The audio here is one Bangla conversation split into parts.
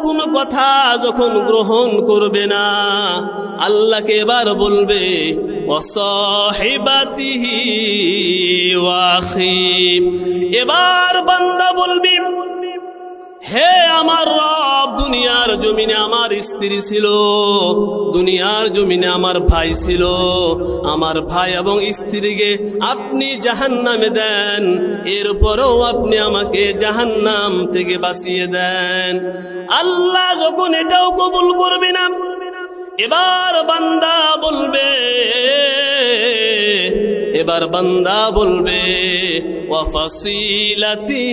কোনো কথা যখন গ্রহণ করবে না, আল্লাহকে এবার বলবে ওয়াসাহিবাতিহি ওয়াখি। এবার বান্দা বলবে, হে আমার রব, দুনিয়ার জমিনে আমার স্ত্রী ছিল, দুনিয়ার জমিনে আমার ভাই ছিল, আমার ভাই এবং স্ত্রীকে আপনি জাহান্নামে দেন, এরপরেও আপনি আমাকে জাহান্নাম থেকে বাঁচিয়ে দেন। আল্লাহ যখন এটাও কবুল করবে না, এবার বান্দা বলবে ওয়া ফাসিলাতিহিল্লাতী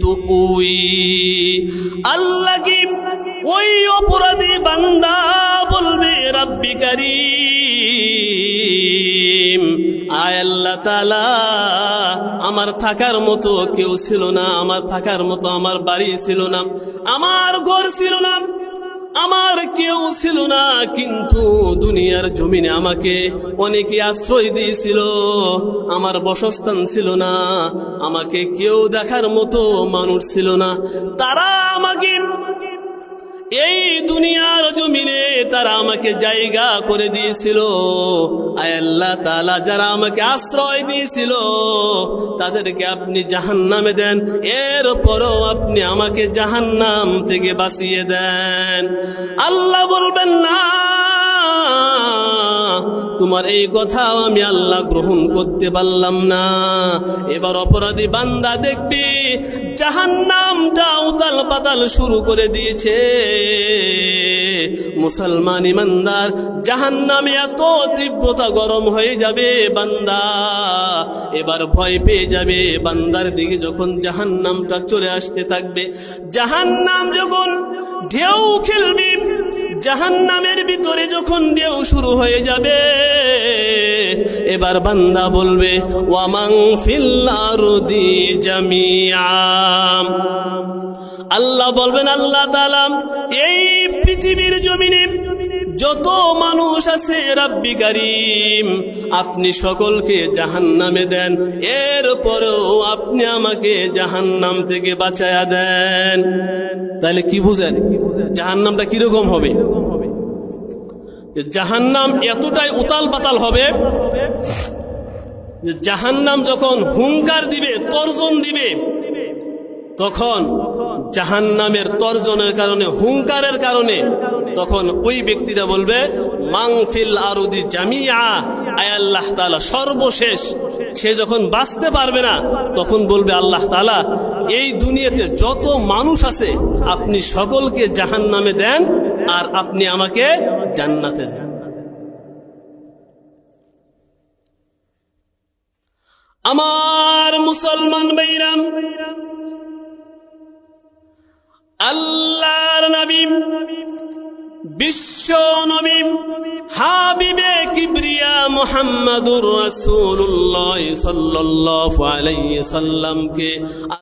তুউই। আল্লাহ কি ওই অপরাধী বান্দা বলবে, রাব্বি কারীম, আয় আল্লাহ তাআলা, আমার থাকার মতো কেউ ছিল না, আমার থাকার মতো আমার বাড়ি ছিল না, আমার ঘর ছিল না, আমার কেউ ছিল না, কিন্তু দুনিয়ার জমিনে আমাকে অনেকে আশ্রয় দিয়েছিল, আমার বসস্থান ছিল না, আমাকে কেউ দেখার মতো মানুষ ছিল না, তারা আমাকে এই দুনিয়ার জমিনে তারা আমাকে জায়গা করে দিয়েছিল। আয় আল্লাহ তাআলা, যারা আমাকে আশ্রয় দিয়েছিল তাদেরকে আপনি জাহান্নামে দেন, এরপরও আপনি আমাকে জাহান্নাম থেকে বাঁচিয়ে দেন। আল্লাহ বলবেন, না, তোমার এই কথাও আমি আল্লাহ গ্রহণ করতে পারলাম না। এবার অপরাধী বান্দা দেখবি জাহান্নামটা উতাল পাতাল শুরু করে দিয়েছে। মুসলমান ইমানদার, জাহান্নামে এত তীব্রতা গরম হয়ে যাবে, বান্দা এবার ভয় পেয়ে যাবে। বান্দার দিকে যখন জাহান্নামটা চলে আসতে থাকবে, জাহান্নাম যখন ঢেউ খেলবে, জাহান্নামের ভিতরে যখন ঢেউ শুরু হয়ে যাবে, এবার বান্দা বলবে ওয়ামান ফিল আরদি জামিআ। আল্লাহ বলবেন, আল্লাহ তাআলা, এই পৃথিবীর জমিনে যত মানুষ আছে, রাব্বি কারীম, আপনি সকলকে জাহান্নামে দেন, এরপরেও আপনি আমাকে জাহান্নাম থেকে বাঁচায়া দেন। তাহলে কি বুঝেন জাহান্নামটা কিরকম হবে? জাহান্নাম এতটাই উতাল পাতাল হবে, জাহান্নাম যখন হুঙ্কার দিবে, তর্জন দিবে, তখন জাহান্নামের তর্জনের কারণে, হুঙ্কারের কারণে, তখন ওই ব্যক্তিরা বলবে মান ফিল আরদি জামিআ, আয় আল্লাহ তাআলা সর্বশেষ। সে যখন বাঁচতে পারবে না, তখন বলবে আল্লাহ তাআলা, এই দুনিয়াতে যত মানুষ আছে আপনি সকলকে জাহান্নামে দেন, আর আপনি আমাকে জান্নাতে দেন। আমার মুসলমান ভাইরা, আল্লাহর নবী, বিশ্ব নবী, হাবিবে কিবরিয়া মুহাম্মাদুর রাসূলুল্লাহ সাল্লাল্লাহু আলাইহি সাল্লামকে